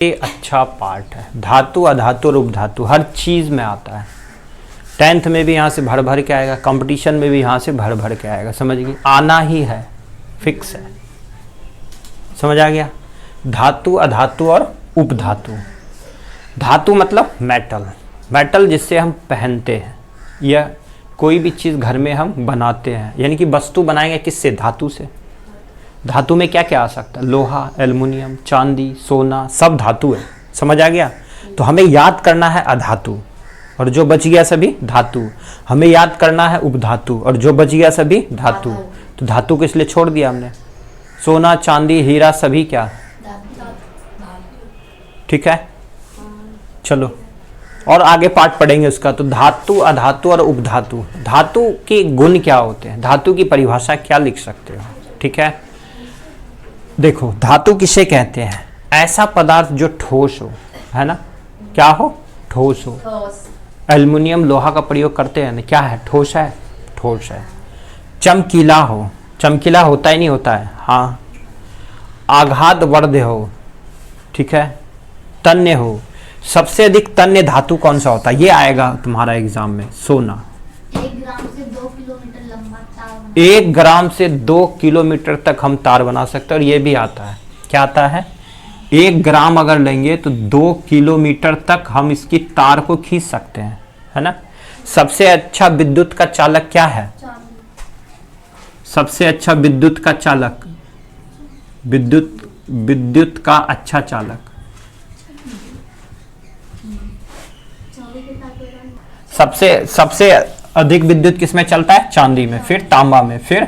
ये अच्छा पार्ट है। धातु अधातु और उपधातु हर चीज़ में आता है। 10th में भी यहाँ से भर भर के आएगा, कंपटीशन में भी यहाँ से भर भर के आएगा। समझ गई, आना ही है, फिक्स है। समझ आ गया। धातु अधातु और उपधातु। धातु मतलब मेटल, मेटल जिससे हम पहनते हैं या कोई भी चीज़ घर में हम बनाते हैं, यानी कि वस्तु बनाएंगे किससे? धातु से। धातु में क्या क्या आ सकता है? लोहा, एल्युमिनियम, चांदी, सोना, सब धातु है। समझ आ गया। तो हमें याद करना है अधातु और जो बच गया सभी धातु। हमें याद करना है उपधातु और जो बच गया सभी धातु। तो धातु को इसलिए छोड़ दिया हमने। सोना, चांदी, हीरा सभी क्या? ठीक है, चलो और आगे पार्ट पढ़ेंगे उसका। तो धातु अधातु और उपधातु। धातु के गुण क्या होते हैं, धातु की परिभाषा क्या लिख सकते हो? ठीक है, देखो धातु किसे कहते हैं? ऐसा पदार्थ जो ठोस हो, है ना? क्या हो? ठोस हो। एल्युमिनियम लोहा का प्रयोग करते हैं ना, क्या है? ठोस है, ठोस है। चमकीला हो, चमकीला होता ही नहीं होता है, हाँ। आघात वर्ध हो, ठीक है। तन्य हो, सबसे अधिक तन्य धातु कौन सा होता है? ये आएगा तुम्हारा एग्जाम में। सोना। 1 ग्राम से 2 किलोमीटर लंबा तार। 1 ग्राम से 2 किलोमीटर तक हम तार बना सकते हैं। और ये भी आता है, क्या आता है? 1 ग्राम अगर लेंगे तो 2 किलोमीटर तक हम इसकी तार को खींच सकते हैं, है ना? सबसे अच्छा विद्युत का चालक क्या है? सबसे अच्छा विद्युत का चालक, विद्युत का अच्छा चालक, सबसे अधिक विद्युत किसमें चलता है? चांदी में, फिर तांबा में, फिर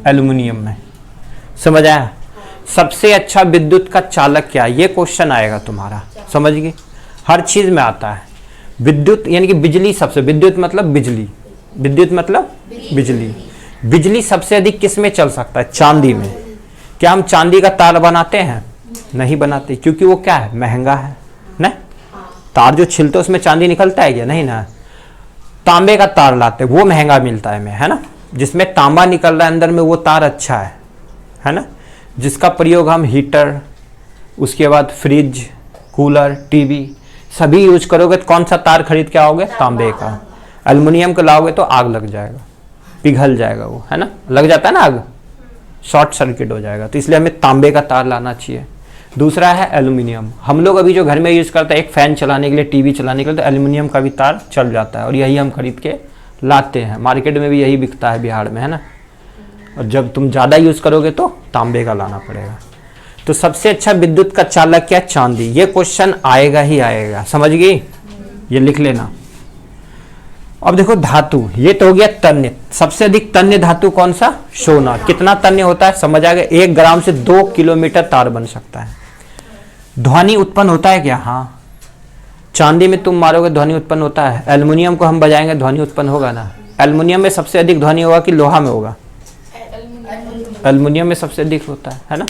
एल्युमिनियम में। समझ आया? सबसे अच्छा विद्युत का चालक क्या है? ये क्वेश्चन आएगा तुम्हारा। समझ गए? हर चीज में आता है। विद्युत यानी कि बिजली, सबसे विद्युत मतलब बिजली, विद्युत मतलब बिजली। बिजली सबसे अधिक किस में चल सकता है? चांदी में। क्या हम चांदी का तार बनाते हैं? नहीं बनाते, क्योंकि वो क्या है? महंगा है ना। तार जो छिलते उसमें चांदी निकलता है क्या? नहीं ना। तांबे का तार लाते, वो महंगा मिलता है हमें, है ना। जिसमें तांबा निकल रहा है अंदर में, वो तार अच्छा है ना। जिसका प्रयोग हम हीटर, उसके बाद फ्रिज, कूलर, टीवी सभी यूज करोगे तो कौन सा तार खरीद के आओगे? तांबे का। एल्युमिनियम का लाओगे तो आग लग जाएगा, पिघल जाएगा वो, है ना। लग जाता है ना आग, शॉर्ट सर्किट हो जाएगा। तो इसलिए हमें तांबे का तार लाना चाहिए। दूसरा है एल्युमिनियम। हम लोग अभी जो घर में यूज करते हैं, एक फैन चलाने के लिए, टीवी चलाने के लिए, तो एल्युमिनियम का भी तार चल जाता है और यही हम खरीद के लाते हैं। मार्केट में भी यही बिकता है बिहार में, है ना। और जब तुम ज़्यादा यूज करोगे तो तांबे का लाना पड़ेगा। तो सबसे अच्छा विद्युत का चालक क्या? चांदी। ये क्वेश्चन आएगा ही आएगा, समझ गई? ये लिख लेना। अब देखो धातु, ये तो हो गया तन्य। सबसे अधिक तन्य धातु कौन सा? सोना। कितना तन्य होता है? समझ आ गया। 1 ग्राम से 2 किलोमीटर तार बन सकता है। ध्वनि उत्पन्न होता है क्या? हाँ। चांदी में तुम मारोगे ध्वनि उत्पन्न होता है। एल्युमिनियम को हम बजाएंगे ध्वनि उत्पन्न होगा ना। एल्युमिनियम में सबसे अधिक ध्वनि होगा कि लोहा में होगा? एल्युमिनियम में सबसे अधिक होता है ना।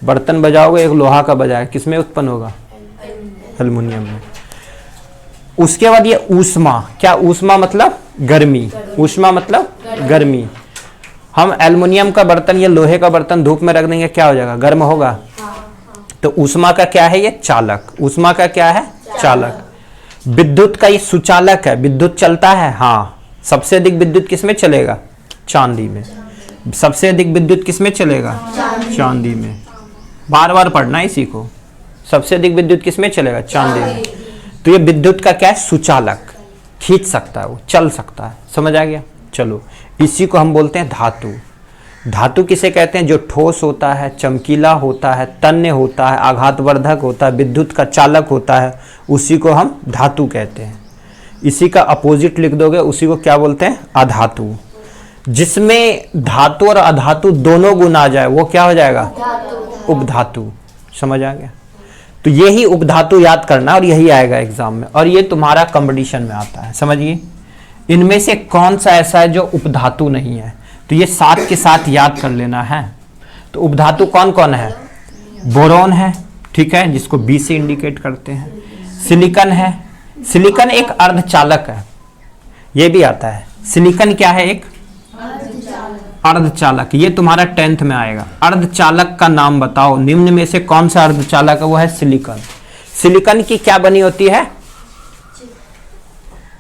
बर्तन बजाओगे, एक लोहा का बजाए, किसमें उत्पन्न होगा? एल्युमिनियम में। उसके बाद ये ऊष्मा। क्या? ऊष्मा मतलब गर्मी। ऊष्मा मतलब गर्मी। हम एल्युमिनियम का बर्तन या लोहे का बर्तन धूप में रख देंगे, क्या हो जाएगा? गर्म होगा। तो ऊष्मा का क्या है? ये चालक। ऊष्मा का क्या है? चालक। विद्युत का ये सुचालक है। विद्युत चलता है, हाँ। सबसे अधिक विद्युत किसमें चलेगा? चांदी में। सबसे अधिक विद्युत किसमें चलेगा? चांदी में। बार बार पढ़ना इसी को। सबसे अधिक विद्युत किसमें चलेगा? चांदी में। तो ये विद्युत का क्या है? सुचालक। खींच सकता है, वो चल सकता है। समझ आ गया? चलो, इसी को हम बोलते हैं धातु। धातु किसे कहते हैं? जो ठोस होता है, चमकीला होता है, तन्य होता है, आघातवर्धक होता है, विद्युत का चालक होता है, उसी को हम धातु कहते हैं। इसी का अपोजिट लिख दोगे, उसी को क्या बोलते हैं? अधातु। जिसमें धातु और अधातु दोनों गुण आ जाए, वो क्या हो जाएगा? उपधातु। समझ आ गया? तो यही उपधातु याद करना और यही आएगा एग्जाम में, और ये तुम्हारा कंपटीशन में आता है। समझिए, इनमें से कौन सा ऐसा है जो उपधातु नहीं है? तो ये साथ के साथ याद कर लेना है। तो उपधातु कौन कौन है? बोरोन है, ठीक है, जिसको बी से इंडिकेट करते हैं। सिलिकन है। सिलिकन एक अर्धचालक है, ये भी आता है। सिलिकन क्या है? एक अर्धचालक। ये तुम्हारा 10th में आएगा। अर्धचालक का नाम बताओ, निम्न में से कौन सा अर्धचालक है? वो है सिलिकन। सिलिकॉन की क्या बनी होती है?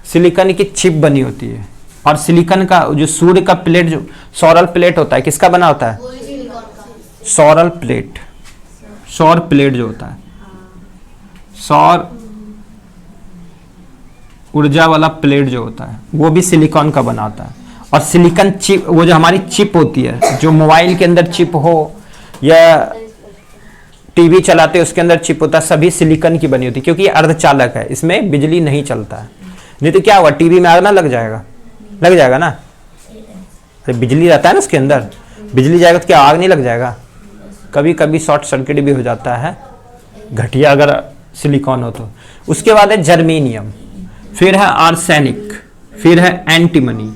सिलिकॉन की चिप बनी होती है। और सिलिकॉन का जो सूर्य का प्लेट, जो सौर प्लेट होता है, किसका बना होता है? वही सिलिकॉन का। सौर प्लेट, सौर प्लेट जो होता है, सौर ऊर्जा वाला प्लेट जो होता है, वो भी सिलिकॉन का बना होता है। और सिलिकॉन चिप, वो जो हमारी चिप होती है, जो मोबाइल के अंदर चिप हो या टीवी चलाते उसके अंदर चिप होता है, सभी सिलिकॉन की बनी होती है, क्योंकि ये अर्धचालक है, इसमें बिजली नहीं चलता है। नहीं तो क्या हुआ, टीवी में आग ना लग जाएगा? लग जाएगा ना, तो बिजली रहता है ना उसके अंदर, बिजली जाएगा तो क्या आग नहीं लग जाएगा? कभी कभी शॉर्ट सर्किट भी हो जाता है, घटिया अगर सिलिकॉन हो तो। उसके बाद है जर्मेनियम, फिर है आर्सेनिक, फिर है एंटीमनी,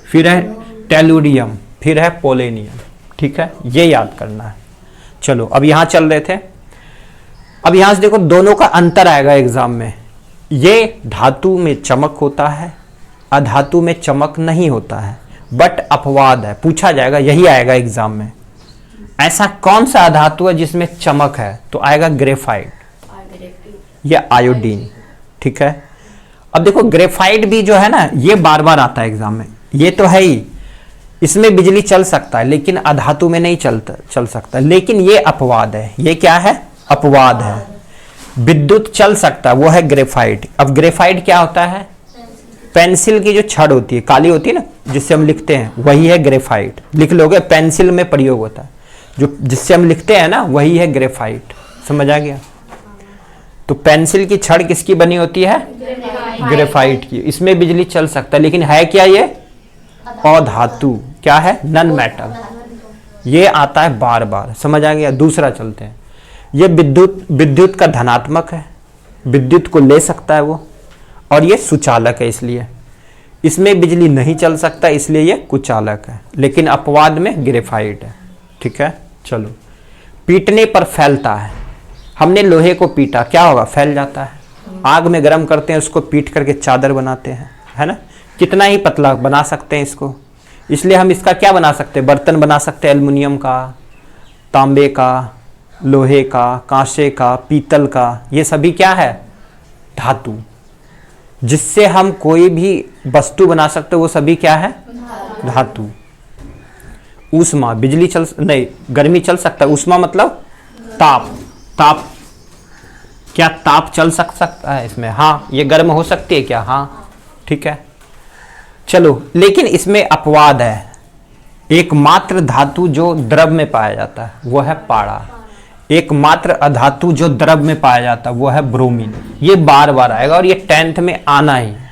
फिर है टेलुरियम, फिर है पोलेनियम। ठीक है, ये याद करना है। चलो अब यहां चल रहे थे, अब यहां से देखो दोनों का अंतर आएगा एग्जाम में। ये धातु में चमक होता है, अधातु में चमक नहीं होता है, बट अपवाद है, पूछा जाएगा, यही आएगा एग्जाम में। ऐसा कौन सा अधातु है जिसमें चमक है? तो आएगा ग्रेफाइट या आयोडीन। ठीक है, अब देखो ग्रेफाइट भी जो है ना, ये बार बार आता है एग्जाम में, ये तो है ही, इसमें बिजली चल सकता है लेकिन अधातु में नहीं चल सकता, लेकिन ये अपवाद है। ये क्या है? अपवाद है। विद्युत चल सकता है, वो है ग्रेफाइट। अब ग्रेफाइट क्या होता है? पेंसिल की जो छड़ होती है, काली होती है ना, जिससे हम लिखते हैं, वही है ग्रेफाइट। लिख लोगे, पेंसिल में प्रयोग होता है, जो जिससे हम लिखते हैं ना, वही है ग्रेफाइट। समझ आ गया? तो पेंसिल की छड़ किसकी बनी होती है? ग्रेफाइट की। इसमें बिजली चल सकता है, लेकिन है क्या ये? अधातु। क्या है? Non metal. ये आता है बार बार। समझ आ गया? दूसरा चलते हैं। ये विद्युत का धनात्मक है, विद्युत को ले सकता है वो, और ये सुचालक है, इसलिए इसमें बिजली नहीं चल सकता, इसलिए ये कुचालक है, लेकिन अपवाद में ग्रेफाइट है। ठीक है, चलो। पीटने पर फैलता है, हमने लोहे को पीटा, क्या होगा? फैल जाता है। आग में गर्म करते हैं, उसको पीट करके चादर बनाते हैं, है ना? कितना ही पतला बना सकते हैं इसको, इसलिए हम इसका क्या बना सकते हैं? बर्तन बना सकते हैं, एल्युमिनियम का, तांबे का, लोहे का, कांसे का, पीतल का। ये सभी क्या है? धातु। जिससे हम कोई भी वस्तु बना सकते हैं, वो सभी क्या है? धातु। ऊष्मा, बिजली चल नहीं, गर्मी चल सकता है। ऊष्मा मतलब ताप। ताप, क्या ताप चल सकता है इसमें? हाँ, ये गर्म हो सकती है क्या? हाँ, ठीक है। चलो, लेकिन इसमें अपवाद है। एकमात्र धातु जो द्रव में पाया जाता है वो है पारा। एकमात्र अधातु जो द्रव में पाया जाता है वो है ब्रोमीन। ये बार बार आएगा और ये 10th में आना ही है,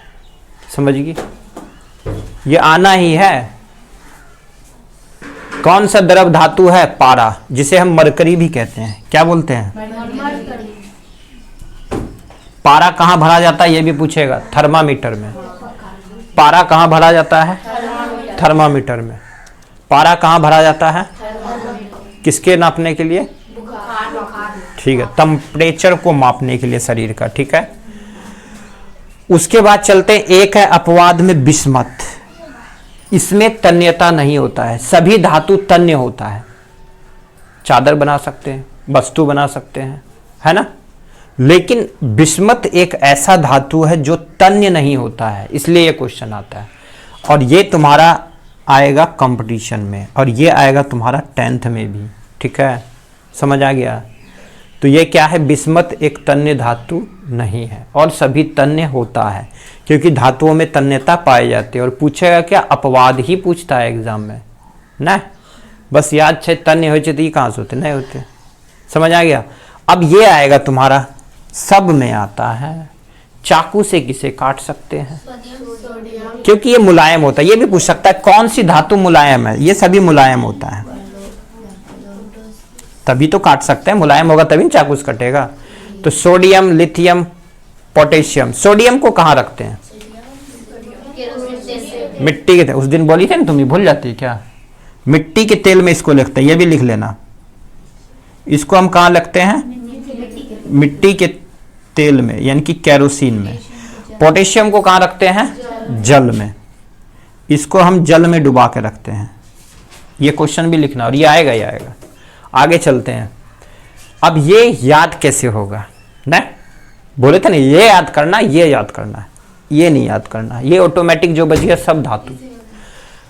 समझिए, ये आना ही है। कौन सा द्रव धातु है? पारा, जिसे हम मरकरी भी कहते हैं। क्या बोलते हैं? पारा कहाँ भरा जाता है ये भी पूछेगा, थर्मामीटर में। पारा कहाँ भरा जाता है? थर्मामीटर में। पारा कहाँ भरा जाता है? किसके नापने के लिए? ठीक है, टेम्परेचर को मापने के लिए शरीर का। ठीक है, उसके बाद चलते हैं। एक है अपवाद में विस्मत, इसमें तन्यता नहीं होता है। सभी धातु तन्य होता है, चादर बना सकते हैं, वस्तु बना सकते हैं, है ना? लेकिन विस्मत एक ऐसा धातु है जो तन्य नहीं होता है, इसलिए ये क्वेश्चन आता है। और ये तुम्हारा आएगा कंपटीशन में, और ये आएगा तुम्हारा 10th में भी। ठीक है, समझ आ गया? तो ये क्या है? विस्मत एक तन्य धातु नहीं है, और सभी तन्य होता है, क्योंकि धातुओं में तन्यता पाई जाती है। और पूछेगा क्या? अपवाद ही पूछता है एग्जाम में ना, बस याद छे तन्य हो तो ये कहाँ से होते? नहीं होते। समझ आ गया? अब ये आएगा तुम्हारा, सब में आता है। चाकू से किसे काट सकते हैं? क्योंकि ये मुलायम होता है। ये भी पूछ सकता है कौन सी धातु मुलायम है? ये सभी मुलायम होता है, तभी तो काट सकते हैं। मुलायम होगा तभी चाकू से कटेगा। तो सोडियम, लिथियम, पोटेशियम। सोडियम को कहाँ रखते हैं? मिट्टी के तेल। उस दिन बोली थी ना, तुम भूल जाती है क्या? मिट्टी के तेल में इसको लिखते हैं, ये भी लिख लेना। इसको हम कहाँ लगते हैं? मिट्टी के तेल में, यानी कि केरोसिन में। पोटेशियम को कहाँ रखते हैं? जल में। इसको हम जल में डुबा के रखते हैं। ये क्वेश्चन भी लिखना, और ये आएगा ही आएगा। आगे चलते हैं। अब ये याद कैसे होगा ना? बोले थे ना ये याद करना, ये याद करना है, ये नहीं याद करना, ये ऑटोमेटिक जो बच गया सब धातु।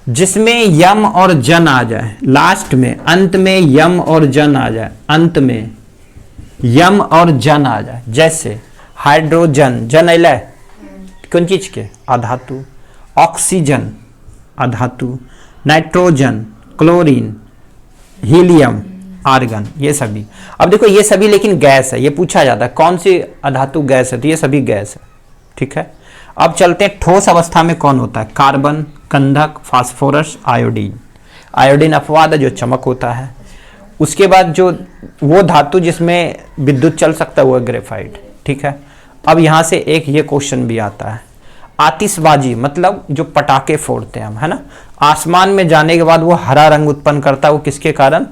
जिसमें यम और जन आ जाए लास्ट में, अंत में यम और जन आ जाए, अंत में यम और जन आ जाए, जैसे हाइड्रोजन, जन अल कौन चीज के, अधातु। ऑक्सीजन अधातु, नाइट्रोजन, क्लोरीन, हीलियम, आर्गन, ये सभी। अब देखो ये सभी लेकिन गैस है, ये पूछा जाता है कौन सी अधातु गैस है, तो ये सभी गैस है, ठीक है। अब चलते हैं ठोस अवस्था में कौन होता है, कार्बन, गंधक, फास्फोरस, आयोडीन। आयोडीन अपवाद है जो चमक होता है। उसके बाद जो वो धातु जिसमें विद्युत चल सकता है वो है ग्रेफाइट, ठीक है। अब यहाँ से एक ये क्वेश्चन भी आता है, आतिशबाजी मतलब जो पटाखे फोड़ते हैं हम, है ना, आसमान में जाने के बाद वो हरा रंग उत्पन्न करता है, वो किसके कारण,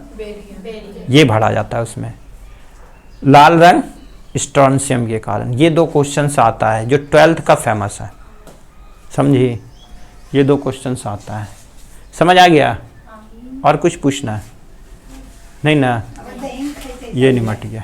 ये भरा जाता है उसमें, लाल रंग स्ट्रोंशियम के कारण। ये दो क्वेश्चंस आता है जो 12th का फेमस है, समझिए, ये दो क्वेश्चंस आता है, समझ आ गया। और कुछ पूछना है नहीं ना, ये नहीं मट गया,